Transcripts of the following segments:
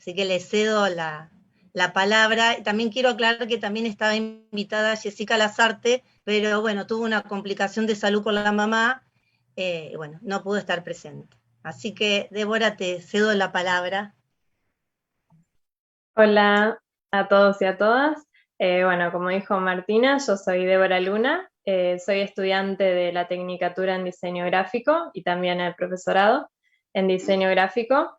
así que le cedo la palabra. También quiero aclarar que también estaba invitada Jessica Lazarte, pero bueno, tuvo una complicación de salud con la mamá, bueno, no pudo estar presente. Así que, Débora, te cedo la palabra. Hola a todos y a todas. Bueno, como dijo Martina, yo soy Débora Luna, soy estudiante de la Tecnicatura en Diseño Gráfico y también el profesorado en Diseño Gráfico.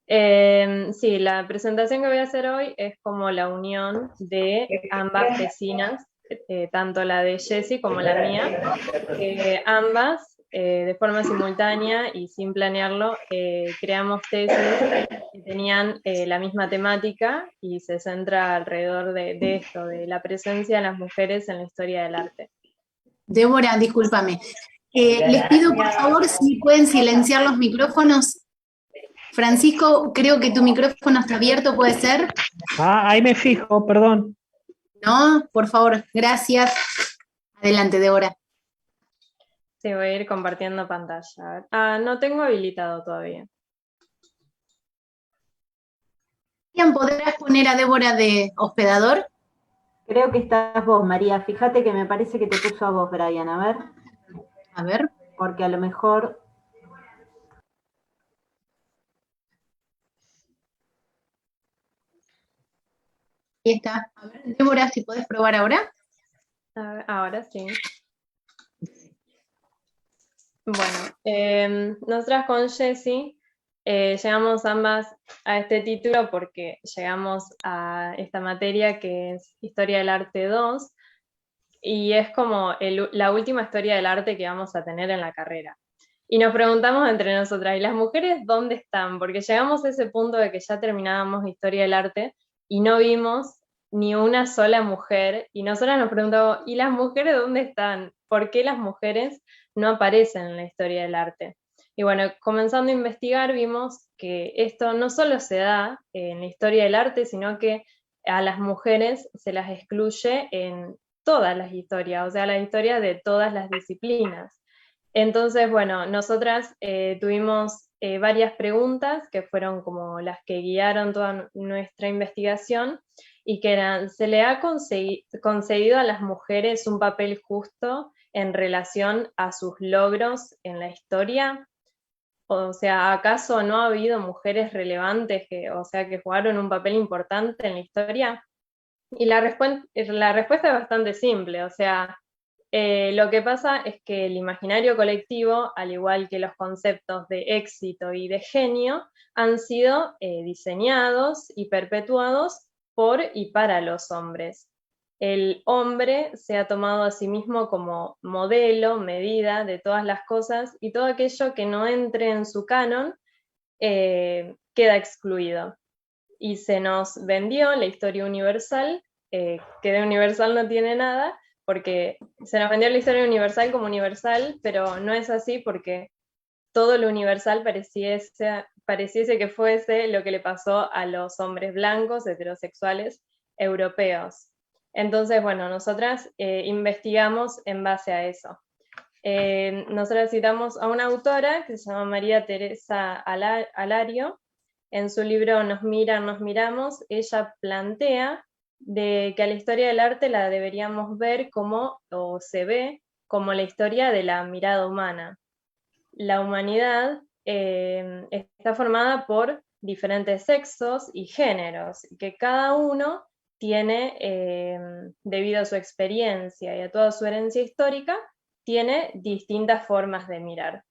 Sí, la presentación que voy a hacer hoy es como la unión de ambas tesinas, tanto la de Jessie como la mía, que ambas, de forma simultánea y sin planearlo, creamos tesis que tenían la misma temática y se centra alrededor de esto, de la presencia de las mujeres en la historia del arte. Débora, discúlpame. Les pido por favor si pueden silenciar los micrófonos. Francisco, creo que tu micrófono está abierto, ¿puede ser? Ah, ahí me fijo, perdón. No, por favor, gracias. Adelante, Débora. Sí, voy a ir compartiendo pantalla. Ah, no tengo habilitado todavía. ¿Podrás poner a Débora de hospedador? Creo que estás vos, María. Fíjate que me parece que te puso a vos, Brian. A ver. A ver. Porque a lo mejor... Ahí está. A ver, Débora, si podés probar ahora. A ver, ahora sí. Bueno, nosotras con Jessie llegamos ambas a este título porque llegamos a esta materia que es Historia del Arte 2 y es como la última historia del arte que vamos a tener en la carrera. Y nos preguntamos entre nosotras, ¿y las mujeres dónde están? Porque llegamos a ese punto de que ya terminábamos Historia del Arte y no vimos ni una sola mujer, y nosotras nos preguntamos, ¿y las mujeres dónde están? ¿Por qué las mujeres no aparecen en la historia del arte? Y bueno, comenzando a investigar vimos que esto no solo se da en la historia del arte, sino que a las mujeres se las excluye en todas las historias, o sea, las historias de todas las disciplinas. Entonces, bueno, nosotras tuvimos varias preguntas que fueron como las que guiaron toda nuestra investigación y que eran, ¿se le ha concedido a las mujeres un papel justo en relación a sus logros en la historia? O sea, ¿acaso no ha habido mujeres relevantes que jugaron un papel importante en la historia? Y la respuesta es bastante simple, o sea, lo que pasa es que el imaginario colectivo, al igual que los conceptos de éxito y de genio, han sido diseñados y perpetuados por y para los hombres. El hombre se ha tomado a sí mismo como modelo, medida de todas las cosas, y todo aquello que no entre en su canon queda excluido. Y se nos vendió la historia universal, que de universal no tiene nada, porque se nos vendió la historia universal como universal, pero no es así porque todo lo universal pareciese que fuese lo que le pasó a los hombres blancos, heterosexuales, europeos. Entonces, bueno, nosotras investigamos en base a eso. Nosotras citamos a una autora que se llama María Teresa Alario. En su libro Nos miran, nos miramos, ella plantea de que a la historia del arte la deberíamos ver como, o se ve, como la historia de la mirada humana. La humanidad está formada por diferentes sexos y géneros, que cada uno tiene, debido a su experiencia y a toda su herencia histórica, tiene distintas formas de mirar.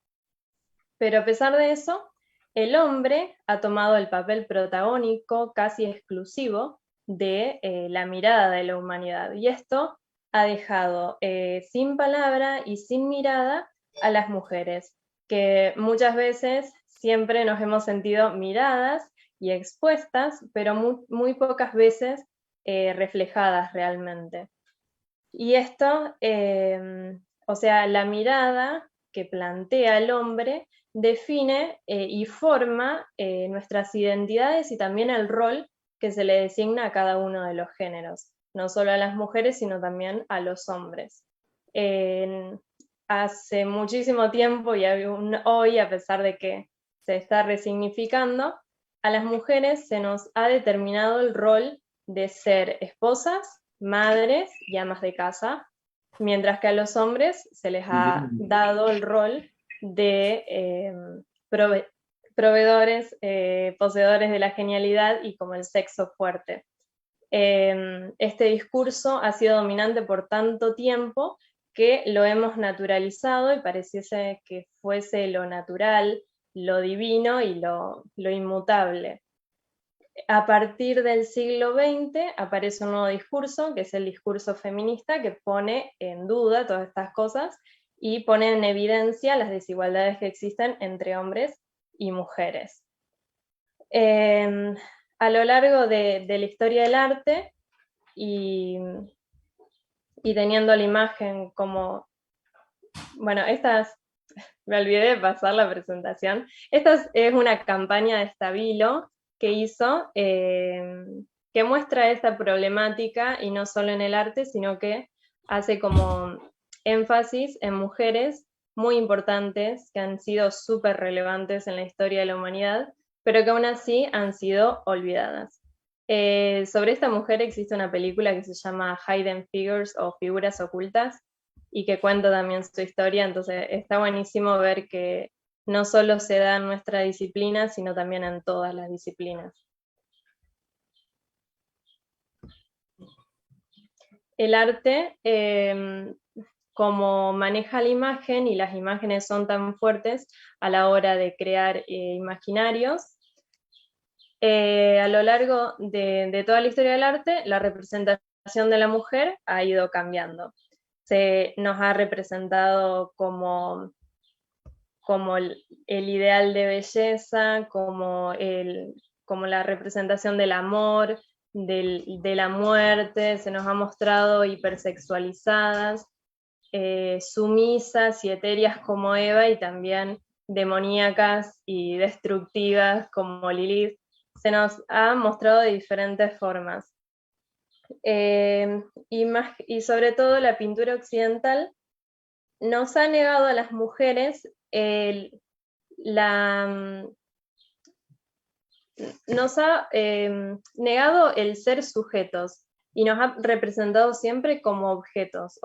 Pero a pesar de eso, el hombre ha tomado el papel protagónico, casi exclusivo, de la mirada de la humanidad. Y esto ha dejado sin palabra y sin mirada a las mujeres, que muchas veces siempre nos hemos sentido miradas y expuestas, pero muy pocas veces reflejadas realmente. Y esto, o sea, la mirada que plantea el hombre define y forma nuestras identidades y también el rol que se le designa a cada uno de los géneros, no solo a las mujeres, sino también a los hombres. Hace muchísimo tiempo y aún hoy, a pesar de que se está resignificando, a las mujeres se nos ha determinado el rol de ser esposas, madres y amas de casa, mientras que a los hombres se les ha dado el rol de proveedores, poseedores de la genialidad y como el sexo fuerte. Este discurso ha sido dominante por tanto tiempo que lo hemos naturalizado y pareciese que fuese lo natural, lo divino y lo inmutable. A partir del siglo XX aparece un nuevo discurso, que es el discurso feminista, que pone en duda todas estas cosas y pone en evidencia las desigualdades que existen entre hombres y mujeres. A lo largo de la historia del arte y teniendo la imagen como, bueno, me olvidé de pasar la presentación. Esta es una campaña de Stabilo que hizo, que muestra esta problemática, y no solo en el arte, sino que hace como énfasis en mujeres muy importantes, que han sido súper relevantes en la historia de la humanidad, pero que aún así han sido olvidadas. Sobre esta mujer existe una película que se llama Hidden Figures, o Figuras Ocultas, y que cuenta también su historia, entonces está buenísimo ver que no solo se da en nuestra disciplina, sino también en todas las disciplinas. El arte, como maneja la imagen, y las imágenes son tan fuertes a la hora de crear imaginarios, a lo largo de toda la historia del arte, la representación de la mujer ha ido cambiando. Se nos ha representado como el ideal de belleza, como la representación del amor, de la muerte, se nos ha mostrado hipersexualizadas, sumisas y etéreas como Eva, y también demoníacas y destructivas como Lilith. Se nos ha mostrado de diferentes formas. Y sobre todo la pintura occidental nos ha negado a las mujeres nos ha negado el ser sujetos, y nos ha representado siempre como objetos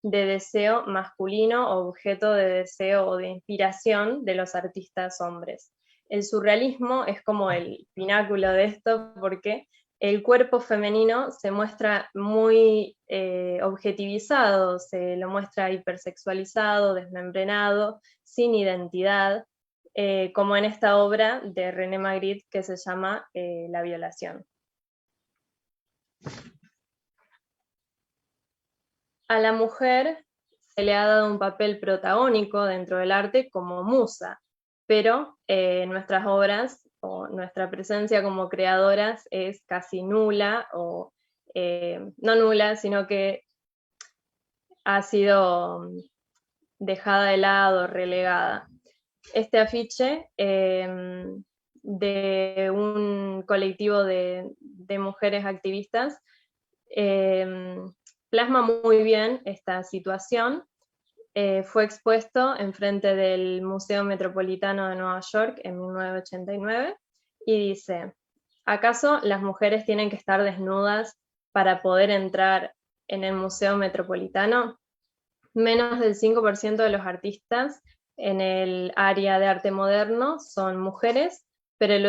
de deseo masculino, objeto de deseo o de inspiración de los artistas hombres. El surrealismo es como el pináculo de esto, porque el cuerpo femenino se muestra muy objetivizado, se lo muestra hipersexualizado, desmembrenado, sin identidad, como en esta obra de René Magritte que se llama La violación. A la mujer se le ha dado un papel protagónico dentro del arte como musa, pero nuestras obras o nuestra presencia como creadoras es casi nula, o no nula, sino que ha sido dejada de lado, relegada. Este afiche de un colectivo de mujeres activistas plasma muy bien esta situación. Fue expuesto enfrente del Museo Metropolitano de Nueva York en 1989 y dice: ¿acaso las mujeres tienen que estar desnudas para poder entrar en el Museo Metropolitano? Menos del 5% de los artistas en el área de arte moderno son mujeres, pero el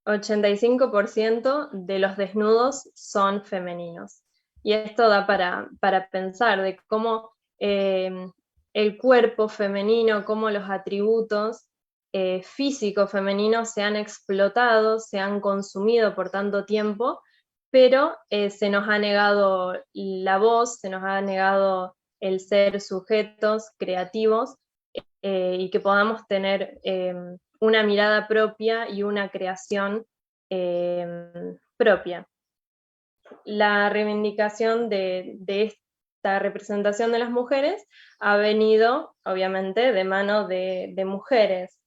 85% de los desnudos son femeninos. Y esto da para pensar de cómo el cuerpo femenino, cómo los atributos físicos femeninos se han explotado, se han consumido por tanto tiempo, pero se nos ha negado la voz, se nos ha negado el ser sujetos creativos, y que podamos tener una mirada propia y una creación propia. La reivindicación de esta representación de las mujeres ha venido, obviamente, de mano de mujeres.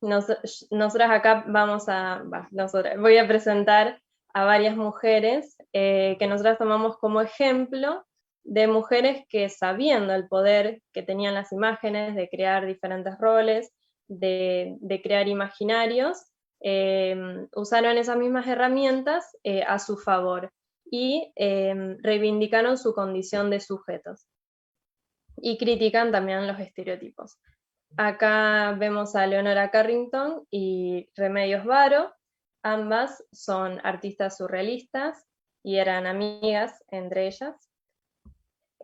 Nosotras acá voy a presentar a varias mujeres que nosotras tomamos como ejemplo de mujeres que, sabiendo el poder que tenían las imágenes de crear diferentes roles, de crear imaginarios, usaron esas mismas herramientas a su favor y reivindicaron su condición de sujetos. Y critican también los estereotipos. Acá vemos a Leonora Carrington y Remedios Varo, ambas son artistas surrealistas y eran amigas entre ellas.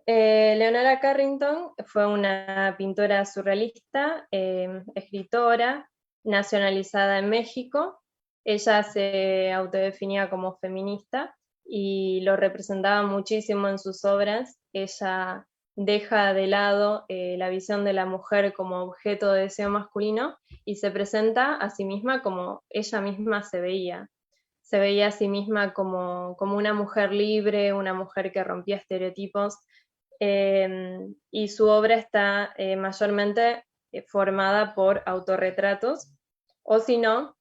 Leonora Carrington fue una pintora surrealista, escritora, nacionalizada en México. Ella se autodefinía como feminista y lo representaba muchísimo en sus obras. Ella deja de lado la visión de la mujer como objeto de deseo masculino y se presenta a sí misma como ella misma se veía. Se veía a sí misma como una mujer libre, una mujer que rompía estereotipos, y su obra está mayormente formada por autorretratos, o si no,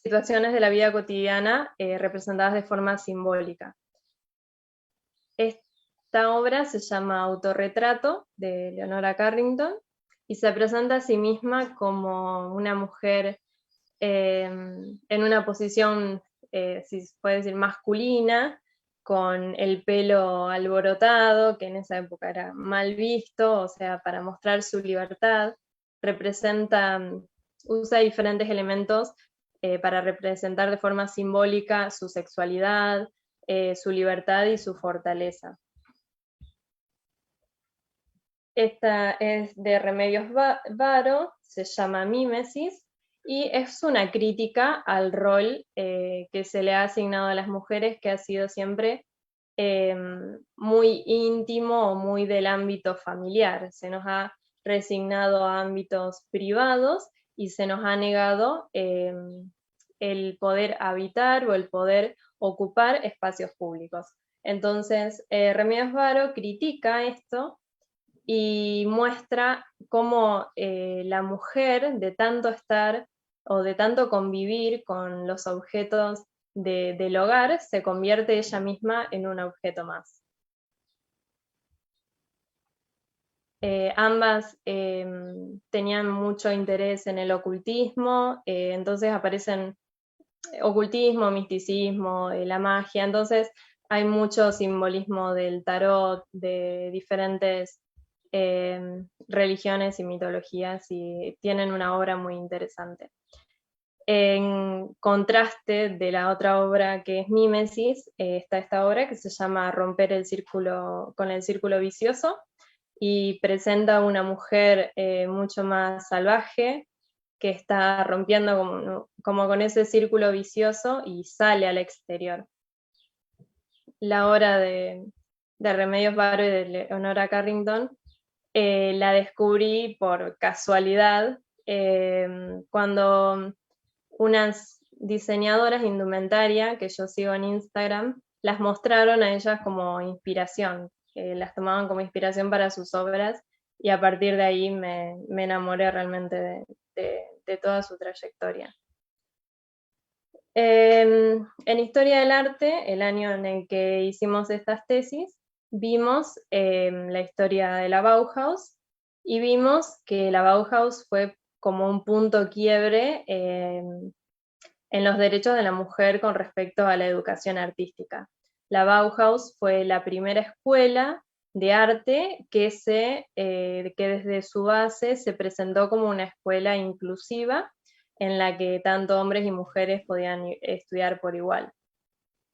situaciones de la vida cotidiana representadas de forma simbólica. Esta obra se llama Autorretrato, de Leonora Carrington, y se presenta a sí misma como una mujer en una posición, si se puede decir, masculina, con el pelo alborotado, que en esa época era mal visto, o sea, para mostrar su libertad. Usa diferentes elementos para representar de forma simbólica su sexualidad, su libertad y su fortaleza. Esta es de Remedios Varo, se llama Mímesis, y es una crítica al rol que se le ha asignado a las mujeres, que ha sido siempre muy íntimo o muy del ámbito familiar. Se nos ha resignado a ámbitos privados y se nos ha negado el poder habitar o el poder ocupar espacios públicos. Entonces, Remedios Varo critica esto y muestra cómo la mujer, de tanto estar o de tanto convivir con los objetos del hogar, se convierte ella misma en un objeto más. Ambas tenían mucho interés en el ocultismo, entonces aparecen ocultismo, misticismo, la magia, entonces hay mucho simbolismo del tarot, de diferentes religiones y mitologías, y tienen una obra muy interesante. En contraste de la otra obra que es Mímesis, está esta obra que se llama Romper el círculo con el círculo vicioso, y presenta a una mujer mucho más salvaje, que está rompiendo como con ese círculo vicioso y sale al exterior. La obra de Remedios Varo y de Leonora Carrington la descubrí por casualidad cuando unas diseñadoras de indumentaria que yo sigo en Instagram las mostraron a ellas como inspiración, las tomaban como inspiración para sus obras, y a partir de ahí me enamoré realmente de toda su trayectoria. En Historia del Arte, el año en el que hicimos estas tesis, vimos la historia de la Bauhaus, y vimos que la Bauhaus fue como un punto quiebre en los derechos de la mujer con respecto a la educación artística. La Bauhaus fue la primera escuela de arte que desde su base se presentó como una escuela inclusiva, en la que tanto hombres y mujeres podían estudiar por igual.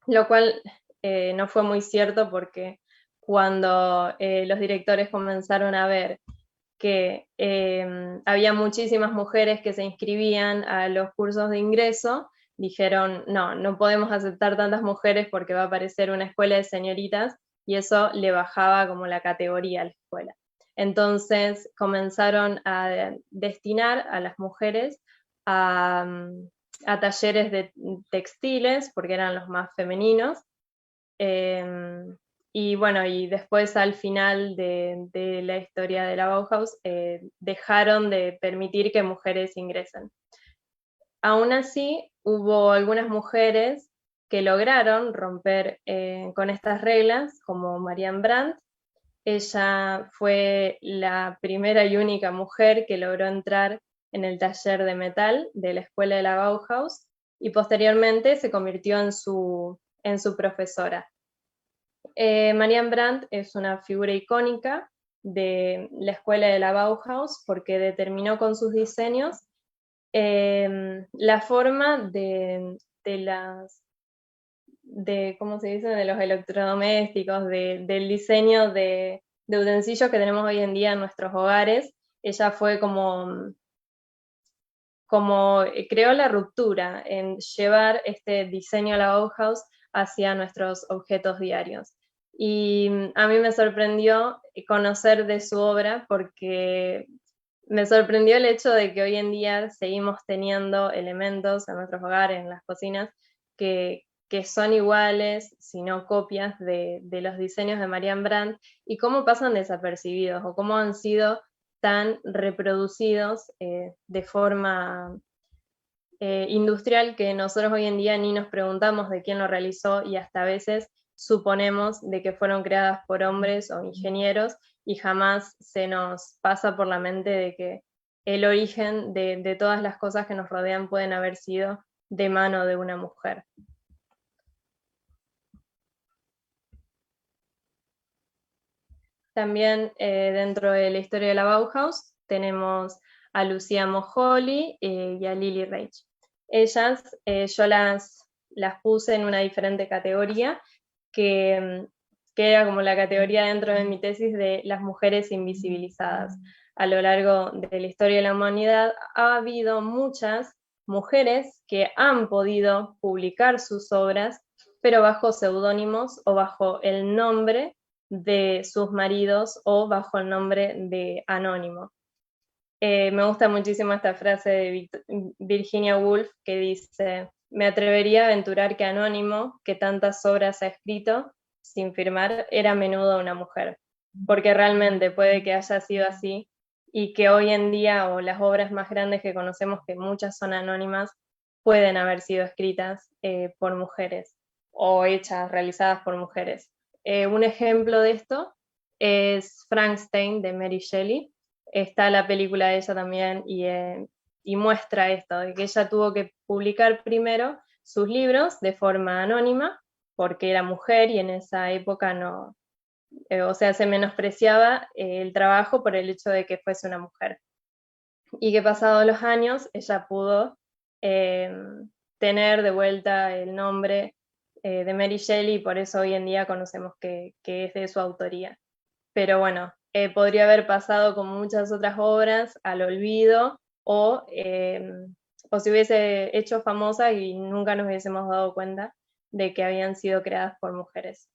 Lo cual no fue muy cierto, porque cuando los directores comenzaron a ver que había muchísimas mujeres que se inscribían a los cursos de ingreso, dijeron, no podemos aceptar tantas mujeres porque va a aparecer una escuela de señoritas, y eso le bajaba como la categoría a la escuela. Entonces comenzaron a destinar a las mujeres a talleres de textiles, porque eran los más femeninos, y bueno, y después al final de la historia de la Bauhaus dejaron de permitir que mujeres ingresen. Aún así, hubo algunas mujeres que lograron romper con estas reglas, como Marianne Brandt. Ella fue la primera y única mujer que logró entrar en el taller de metal de la escuela de la Bauhaus y posteriormente se convirtió en su profesora. Marianne Brandt es una figura icónica de la escuela de la Bauhaus porque determinó con sus diseños la forma ¿cómo se dice?, de los electrodomésticos, del diseño de utensilios que tenemos hoy en día en nuestros hogares. Ella fue como creó la ruptura en llevar este diseño a la Bauhaus hacia nuestros objetos diarios. Y a mí me sorprendió conocer de su obra porque me sorprendió el hecho de que hoy en día seguimos teniendo elementos en nuestros hogares, en las cocinas, que son iguales, si no copias, de los diseños de Marianne Brandt, y cómo pasan desapercibidos, o cómo han sido tan reproducidos de forma industrial que nosotros hoy en día ni nos preguntamos de quién lo realizó y hasta a veces suponemos de que fueron creadas por hombres o ingenieros y jamás se nos pasa por la mente de que el origen de todas las cosas que nos rodean pueden haber sido de mano de una mujer. También dentro de la historia de la Bauhaus tenemos a Lucia Moholy y a Lily Reich. Ellas yo las puse en una diferente categoría que era como la categoría dentro de mi tesis de las mujeres invisibilizadas. A lo largo de la historia de la humanidad ha habido muchas mujeres que han podido publicar sus obras, pero bajo seudónimos o bajo el nombre de sus maridos o bajo el nombre de anónimo. Me gusta muchísimo esta frase de Virginia Woolf que dice: me atrevería a aventurar que Anónimo, que tantas obras ha escrito sin firmar, era a menudo una mujer, porque realmente puede que haya sido así y que hoy en día, o las obras más grandes que conocemos, que muchas son anónimas, pueden haber sido escritas por mujeres o hechas, realizadas por mujeres. Un ejemplo de esto es Frankenstein de Mary Shelley. Está la película de ella también y muestra esto, de que ella tuvo que publicar primero sus libros de forma anónima, porque era mujer y en esa época no, o sea, se menospreciaba el trabajo por el hecho de que fuese una mujer. Y que pasados los años ella pudo tener de vuelta el nombre de Mary Shelley y por eso hoy en día conocemos que es de su autoría. Pero bueno, podría haber pasado con muchas otras obras al olvido o se hubiese hecho famosa y nunca nos hubiésemos dado cuenta de que habían sido creadas por mujeres.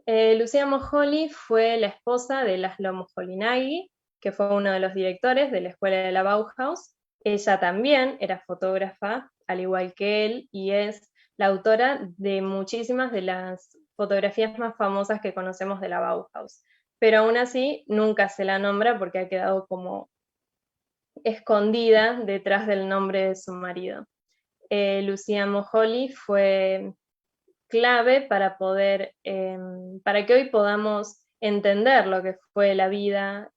Lucia Moholy fue la esposa de Laszlo Moholy-Nagy, que fue uno de los directores de la escuela de la Bauhaus. Ella también era fotógrafa, al igual que él, y es la autora de muchísimas de las fotografías más famosas que conocemos de la Bauhaus. Pero aún así nunca se la nombra porque ha quedado como escondida detrás del nombre de su marido. Lucia Moholy fue clave para poder, para que hoy podamos entender lo que fue la vida,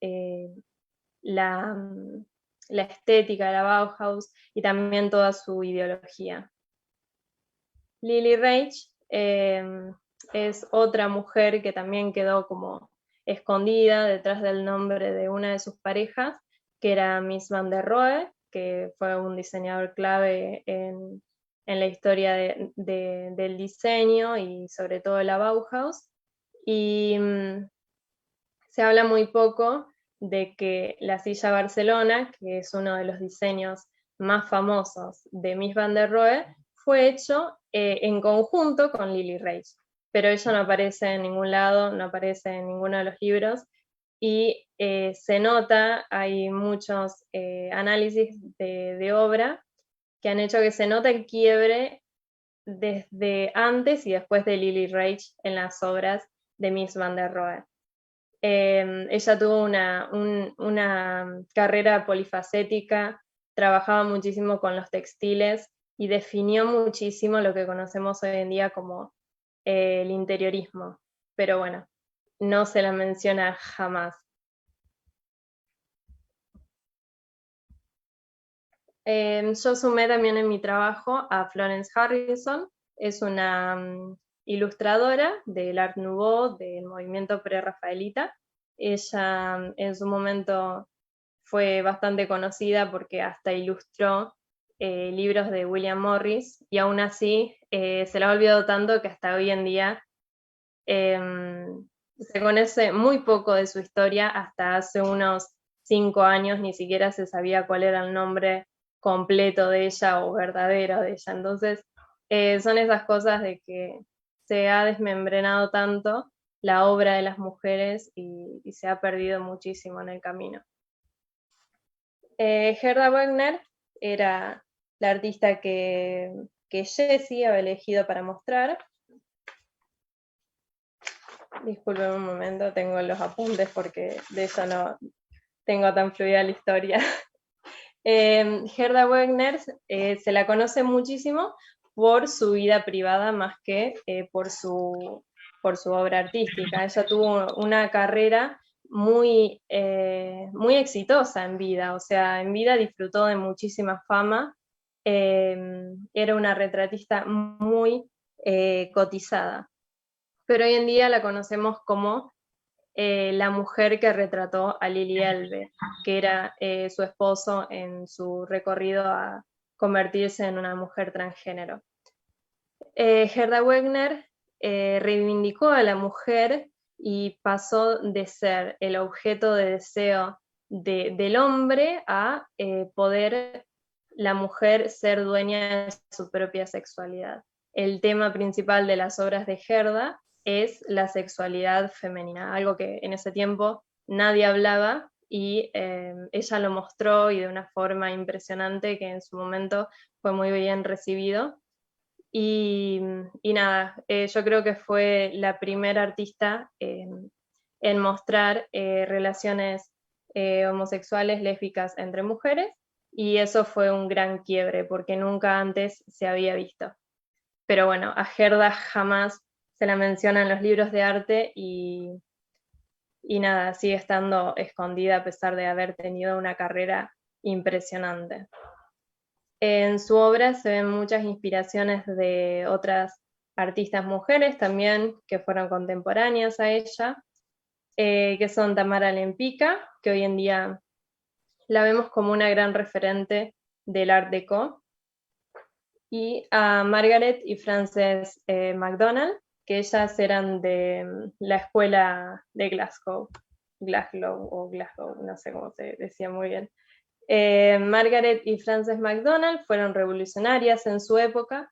la estética de la Bauhaus y también toda su ideología. Lily Reich es otra mujer que también quedó como escondida detrás del nombre de una de sus parejas, que era Mies van der Rohe, que fue un diseñador clave en la historia del diseño y sobre todo de la Bauhaus. Y se habla muy poco de que la silla Barcelona, que es uno de los diseños más famosos de Mies van der Rohe, fue hecho en conjunto con Lily Reich, pero ella no aparece en ningún lado, no aparece en ninguno de los libros, y se nota, hay muchos análisis de obra que han hecho que se note el quiebre desde antes y después de Lily Reich en las obras de Mies van der Rohe. Ella tuvo una carrera polifacética, trabajaba muchísimo con los textiles y definió muchísimo lo que conocemos hoy en día como el interiorismo. Pero bueno, no se la menciona jamás. Yo sumé también en mi trabajo a Florence Harrison, es una ilustradora del Art Nouveau, del movimiento prerrafaelita. Ella en su momento fue bastante conocida porque hasta ilustró libros de William Morris, y aún así se la ha olvidado tanto que hasta hoy en día se conoce muy poco de su historia. Hasta hace unos 5 años ni siquiera se sabía cuál era el nombre completo de ella o verdadero de ella. Entonces, son esas cosas de que se ha desmembrenado tanto la obra de las mujeres y se ha perdido muchísimo en el camino. Gerda Wegner era la artista que Jessie había elegido para mostrar. Disculpen un momento, tengo los apuntes porque de eso no tengo tan fluida la historia. Gerda Wegner se la conoce muchísimo por su vida privada más que por su obra artística. Ella tuvo una carrera muy exitosa en vida, o sea, en vida disfrutó de muchísima fama. Era una retratista muy cotizada, pero hoy en día la conocemos como la mujer que retrató a Lili Elbe, que era su esposo en su recorrido a convertirse en una mujer transgénero. Gerda Wegner reivindicó a la mujer y pasó de ser el objeto de deseo del hombre a poder la mujer ser dueña de su propia sexualidad. El tema principal de las obras de Gerda es la sexualidad femenina, algo que en ese tiempo nadie hablaba, y ella lo mostró, y de una forma impresionante, que en su momento fue muy bien recibido. Y nada, yo creo que fue la primera artista en mostrar relaciones homosexuales, lésbicas entre mujeres, y eso fue un gran quiebre porque nunca antes se había visto. Pero bueno, a Gerda jamás se la menciona en los libros de arte, y nada, sigue estando escondida a pesar de haber tenido una carrera impresionante. En su obra se ven muchas inspiraciones de otras artistas mujeres también que fueron contemporáneas a ella, que son Tamara Lempicka, que hoy en día la vemos como una gran referente del Art Deco, y a Margaret y Frances McDonald, que ellas eran de la escuela de Glasgow, no sé cómo se decía muy bien. Margaret y Frances McDonald fueron revolucionarias en su época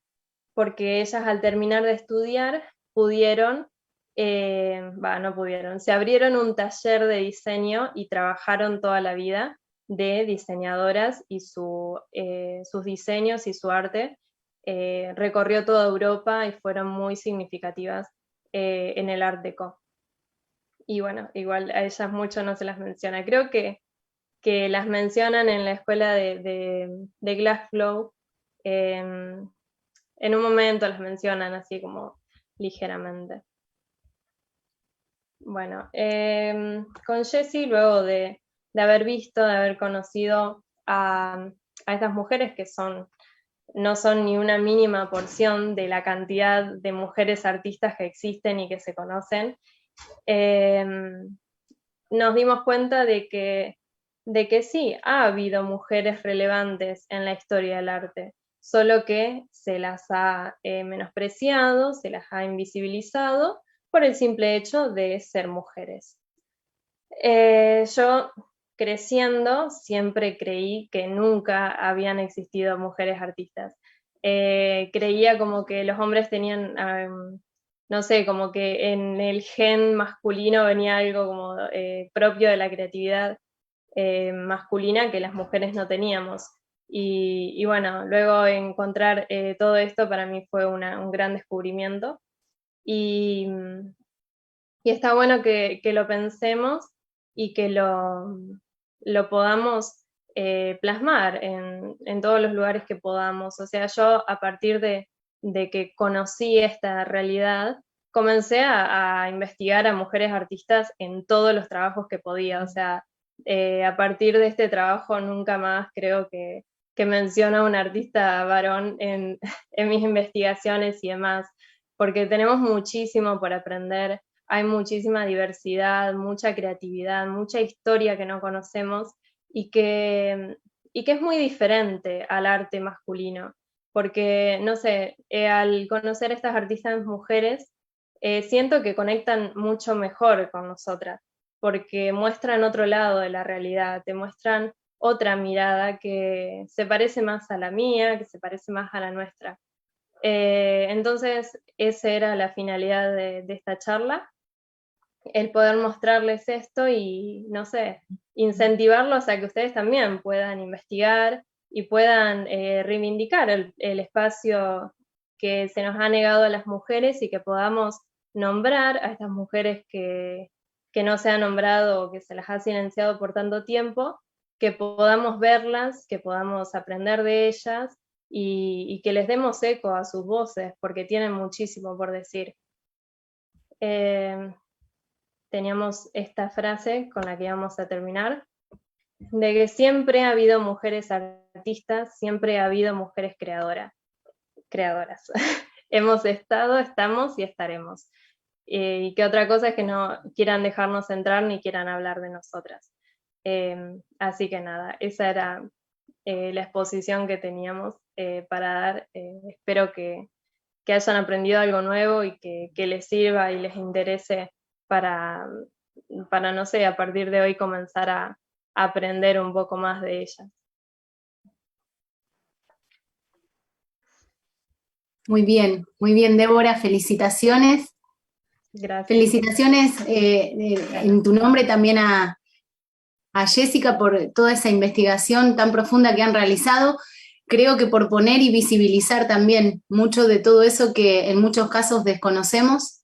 porque ellas, al terminar de estudiar, se abrieron un taller de diseño y trabajaron toda la vida de diseñadoras, y sus diseños y su arte recorrió toda Europa y fueron muy significativas en el Art Deco. Y bueno, igual a ellas mucho no se las menciona. Creo que las mencionan en la escuela de Glasgow. En un momento las mencionan así como ligeramente. Bueno, con Jessie, luego de haber visto, de haber conocido a estas mujeres, que no son ni una mínima porción de la cantidad de mujeres artistas que existen y que se conocen, nos dimos cuenta de que sí, ha habido mujeres relevantes en la historia del arte, solo que se las ha menospreciado, se las ha invisibilizado por el simple hecho de ser mujeres. Yo, creciendo, siempre creí que nunca habían existido mujeres artistas. Creía como que los hombres tenían, no sé, como que en el gen masculino venía algo como propio de la creatividad masculina que las mujeres no teníamos. Y bueno, luego encontrar todo esto para mí fue un gran descubrimiento. Y está bueno que lo pensemos y que lo podamos plasmar en todos los lugares que podamos. O sea, yo, a partir de que conocí esta realidad, comencé a investigar a mujeres artistas en todos los trabajos que podía. O sea, a partir de este trabajo nunca más creo que que menciono a un artista varón en mis investigaciones y demás, porque tenemos muchísimo por aprender, hay muchísima diversidad, mucha creatividad, mucha historia que no conocemos y que es muy diferente al arte masculino, porque, no sé, al conocer a estas artistas mujeres, siento que conectan mucho mejor con nosotras, porque muestran otro lado de la realidad, te muestran otra mirada que se parece más a la mía, que se parece más a la nuestra. Entonces, esa era la finalidad de esta charla, el poder mostrarles esto y, no sé, incentivarlos a que ustedes también puedan investigar y puedan reivindicar el espacio que se nos ha negado a las mujeres y que podamos nombrar a estas mujeres que no se han nombrado o que se las ha silenciado por tanto tiempo, que podamos verlas, que podamos aprender de ellas y que les demos eco a sus voces, porque tienen muchísimo por decir. Teníamos esta frase con la que íbamos a terminar, de que siempre ha habido mujeres artistas, siempre ha habido mujeres creadoras. Hemos estado, estamos y estaremos. Y que otra cosa es que no quieran dejarnos entrar ni quieran hablar de nosotras. Así que nada, esa era la exposición que teníamos para dar. Espero que hayan aprendido algo nuevo y que les sirva y les interese para, no sé, a partir de hoy comenzar a aprender un poco más de ellas. Muy bien, Débora, felicitaciones. Gracias. Felicitaciones en tu nombre también a Jessica por toda esa investigación tan profunda que han realizado. Creo que por poner y visibilizar también mucho de todo eso que en muchos casos desconocemos.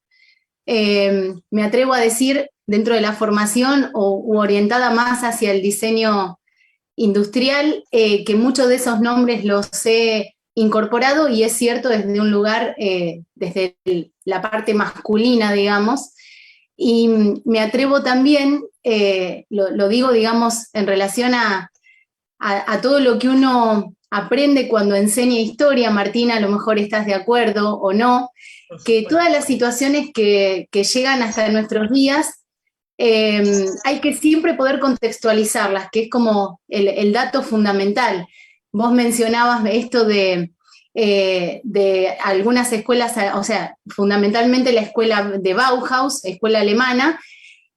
Me atrevo a decir, dentro de la formación u orientada más hacia el diseño industrial, que muchos de esos nombres los he incorporado y es cierto desde un lugar, desde la parte masculina, digamos, y me atrevo también, lo digo, digamos, en relación a todo lo que uno aprende cuando enseña historia. Martina, a lo mejor estás de acuerdo o no, que todas las situaciones que llegan hasta nuestros días, hay que siempre poder contextualizarlas, que es como el dato fundamental. Vos mencionabas esto de algunas escuelas, o sea, fundamentalmente la escuela de Bauhaus, escuela alemana,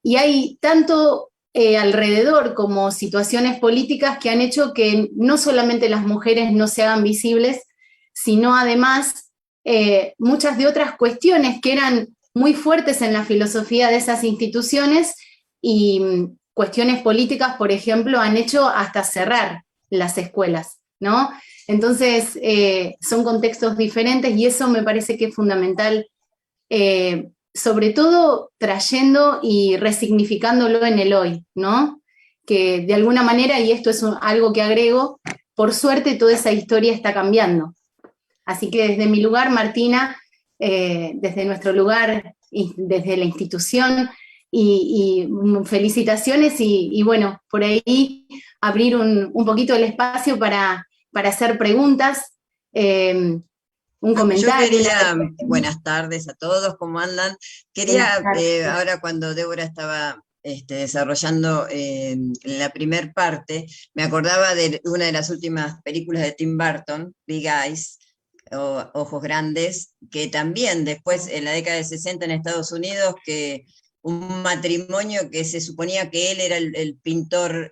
y hay tanto alrededor como situaciones políticas que han hecho que no solamente las mujeres no se hagan visibles, sino además muchas de otras cuestiones que eran muy fuertes en la filosofía de esas instituciones y cuestiones políticas, por ejemplo, han hecho hasta cerrar las escuelas, ¿no? Entonces, son contextos diferentes y eso me parece que es fundamental, sobre todo trayendo y resignificándolo en el hoy, ¿no? Que de alguna manera, y esto es algo que agrego, por suerte toda esa historia está cambiando. Así que desde mi lugar, Martina, desde nuestro lugar, y desde la institución, y felicitaciones y bueno, por ahí abrir un poquito el espacio para hacer preguntas, un comentario. Buenas tardes a todos, ¿cómo andan? Ahora cuando Débora estaba desarrollando la primer parte, me acordaba de una de las últimas películas de Tim Burton, Big Eyes, o Ojos Grandes, que también después en la década de 60 en Estados Unidos, que un matrimonio que se suponía que él era el pintor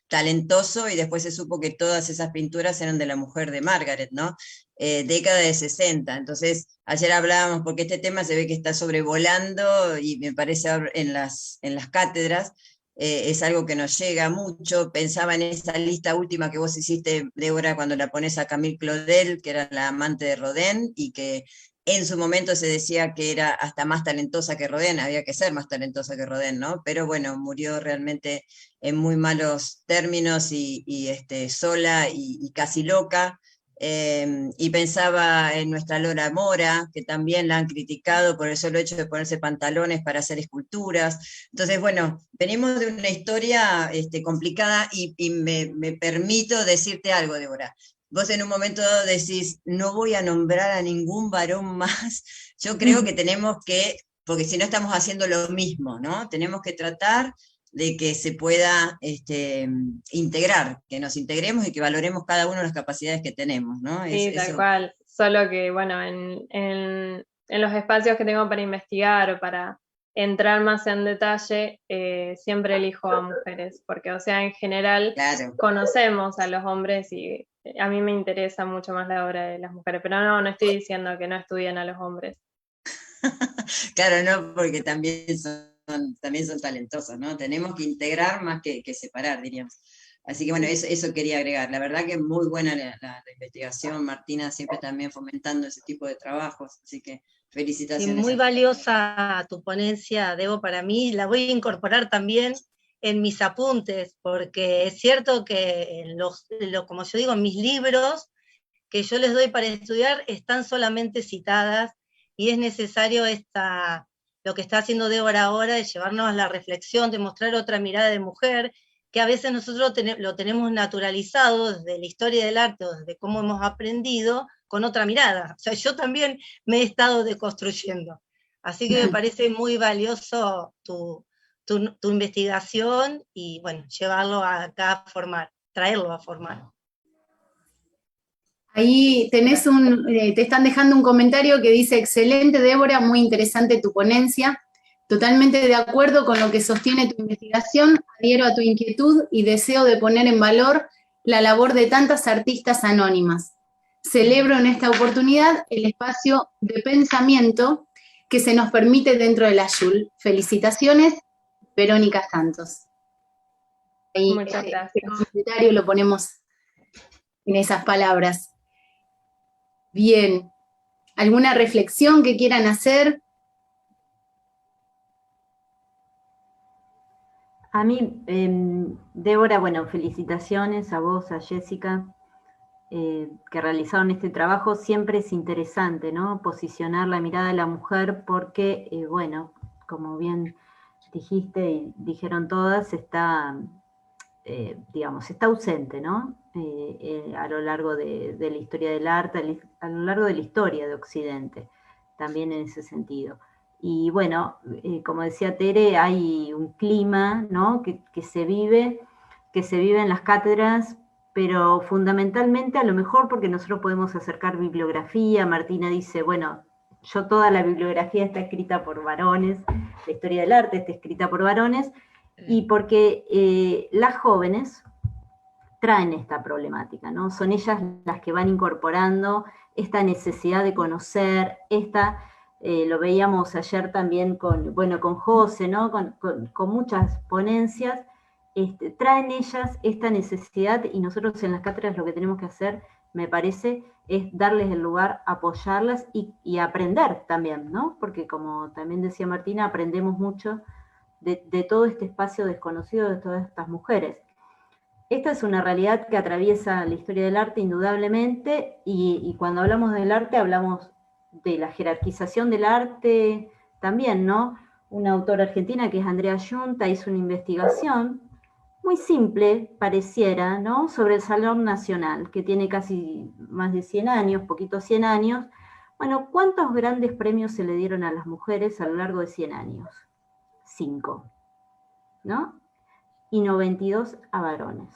talentoso y después se supo que todas esas pinturas eran de la mujer de Margaret, ¿no? Década de 60. Entonces, ayer hablábamos, porque este tema se ve que está sobrevolando y me parece en las cátedras, es algo que nos llega mucho. Pensaba en esa lista última que vos hiciste, Débora, cuando la pones a Camille Claudel, que era la amante de Rodin, y que en su momento se decía que era hasta más talentosa que Rodin, había que ser más talentosa que Rodin, ¿no? Pero bueno, murió realmente en muy malos términos y sola y casi loca. y pensaba en nuestra Lola Mora, que también la han criticado por el solo hecho de ponerse pantalones para hacer esculturas. Entonces, bueno, venimos de una historia complicada y me permito decirte algo, Débora. Vos en un momento dado decís, no voy a nombrar a ningún varón más. Yo creo que tenemos que, porque si no estamos haciendo lo mismo, ¿no? Tenemos que tratar de que se pueda integrar, que nos integremos y que valoremos cada uno las capacidades que tenemos, ¿no? Sí, tal cual. Solo que, bueno, en los espacios que tengo para investigar o para entrar más en detalle, siempre elijo a mujeres, porque, o sea, en general conocemos a los hombres y a mí me interesa mucho más la obra de las mujeres, pero no estoy diciendo que no estudien a los hombres. Claro, no, porque también son talentosos, ¿no? Tenemos que integrar más que separar, diríamos. Así que bueno, eso quería agregar. La verdad que es muy buena la investigación, Martina siempre también fomentando ese tipo de trabajos, así que felicitaciones. Y muy valiosa tu ponencia, Debo, para mí, la voy a incorporar también en mis apuntes, porque es cierto que como yo digo, en mis libros que yo les doy para estudiar están solamente citadas, y es necesario lo que está haciendo Débora ahora, de llevarnos a la reflexión, de mostrar otra mirada de mujer, que a veces nosotros lo tenemos naturalizado desde la historia del arte, o desde cómo hemos aprendido, con otra mirada. O sea, yo también me he estado deconstruyendo. Así que me parece muy valioso tu investigación, y bueno, llevarlo acá a formar, traerlo a formar. Ahí tenés te están dejando un comentario que dice: excelente, Débora, muy interesante tu ponencia. Totalmente de acuerdo con lo que sostiene tu investigación, adhiero a tu inquietud y deseo de poner en valor la labor de tantas artistas anónimas. Celebro en esta oportunidad el espacio de pensamiento que se nos permite dentro de la YUL. Felicitaciones, Verónica Santos. Ahí, muchas gracias. Este comentario lo ponemos en esas palabras. Bien, ¿alguna reflexión que quieran hacer? A mí, Débora, bueno, felicitaciones a vos, a Jessica, que realizaron este trabajo. Siempre es interesante, ¿no? Posicionar la mirada de la mujer porque, bueno, como bien dijiste y dijeron todas, está ausente, ¿no? A lo largo de la historia del arte, a lo largo de la historia de Occidente, también en ese sentido. Y bueno, como decía Tere, hay un clima, ¿no? que se vive en las cátedras, pero fundamentalmente a lo mejor porque nosotros podemos acercar bibliografía. Martina dice, bueno, toda la bibliografía está escrita por varones, la historia del arte está escrita por varones, y porque las jóvenes traen esta problemática, ¿no? Son ellas las que van incorporando esta necesidad de conocer, lo veíamos ayer también con José, ¿no? Con muchas ponencias, traen ellas esta necesidad, y nosotros en las cátedras lo que tenemos que hacer, me parece, es darles el lugar, apoyarlas y aprender también, ¿no? Porque como también decía Martina, aprendemos mucho de todo este espacio desconocido de todas estas mujeres. Esta es una realidad que atraviesa la historia del arte indudablemente, y cuando hablamos del arte hablamos de la jerarquización del arte también, ¿no? Una autora argentina que es Andrea Yunta hizo una investigación muy simple, pareciera, ¿no? Sobre el Salón Nacional, que tiene casi más de 100 años, poquitos 100 años. Bueno, ¿cuántos grandes premios se le dieron a las mujeres a lo largo de 100 años? 5, ¿no? Y 92 a varones.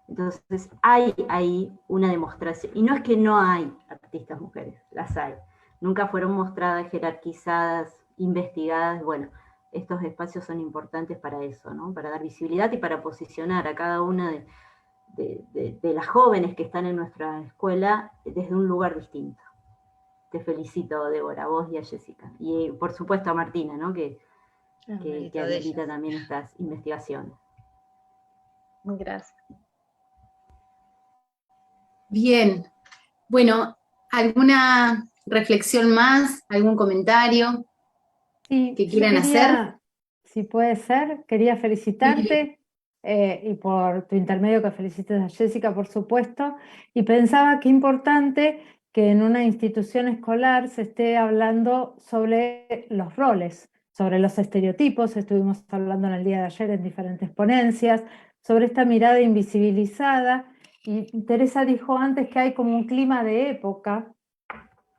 Entonces hay ahí una demostración, y no es que no hay artistas mujeres, las hay, nunca fueron mostradas, jerarquizadas, investigadas. Bueno, estos espacios son importantes para eso, ¿no? Para dar visibilidad y para posicionar a cada una de las jóvenes que están en nuestra escuela desde un lugar distinto. Te felicito, Débora, a vos y a Jessica, y por supuesto a Martina, ¿no? que habilita también estas investigaciones. Gracias. Bien, bueno, ¿alguna reflexión más? ¿Algún comentario que quieran hacer? Si puede ser, quería felicitarte y por tu intermedio que felicites a Jessica, por supuesto, y pensaba qué importante que en una institución escolar se esté hablando sobre los roles, sobre los estereotipos. Estuvimos hablando en el día de ayer en diferentes ponencias, sobre esta mirada invisibilizada, y Teresa dijo antes que hay como un clima de época,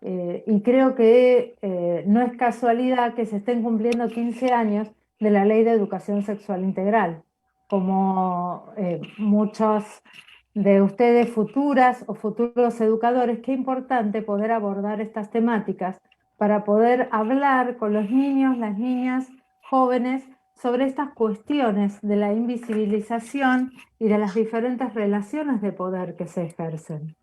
y creo que no es casualidad que se estén cumpliendo 15 años de la Ley de Educación Sexual Integral. Como muchos de ustedes futuras o futuros educadores, qué importante poder abordar estas temáticas para poder hablar con los niños, las niñas, jóvenes, sobre estas cuestiones de la invisibilización y de las diferentes relaciones de poder que se ejercen.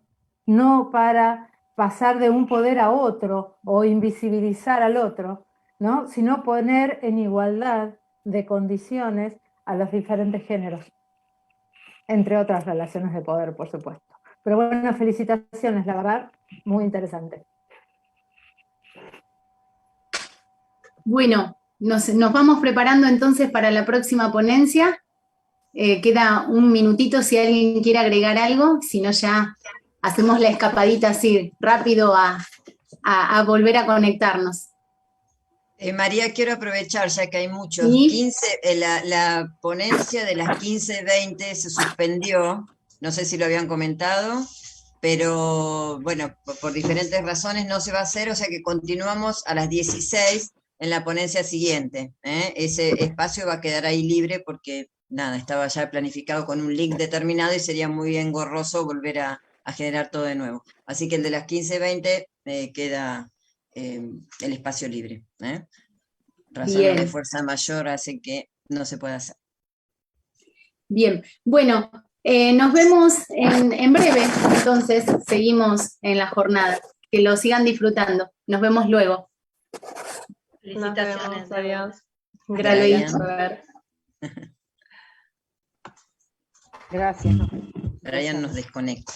No para pasar de un poder a otro o invisibilizar al otro, ¿no? Sino poner en igualdad de condiciones a los diferentes géneros, entre otras relaciones de poder, por supuesto. Pero bueno, felicitaciones, la verdad, muy interesante. Bueno, nos vamos preparando entonces para la próxima ponencia. Queda un minutito si alguien quiere agregar algo, si no ya hacemos la escapadita así rápido a volver a conectarnos. María, quiero aprovechar, ya que hay muchos, ¿Sí? la ponencia de las 15:20 se suspendió, no sé si lo habían comentado, pero bueno, por diferentes razones no se va a hacer, o sea que continuamos a las 16 en la ponencia siguiente. Ese espacio va a quedar ahí libre porque, nada, estaba ya planificado con un link determinado y sería muy engorroso volver a generar todo de nuevo. Así que el de las 15:20 queda el espacio libre. Razones de fuerza mayor hacen que no se pueda hacer. Bien, bueno, nos vemos en breve, entonces seguimos en la jornada. Que lo sigan disfrutando. Nos vemos luego. Felicitaciones. Nos vemos, adiós. Gracias. Gracias. Brian nos desconecta.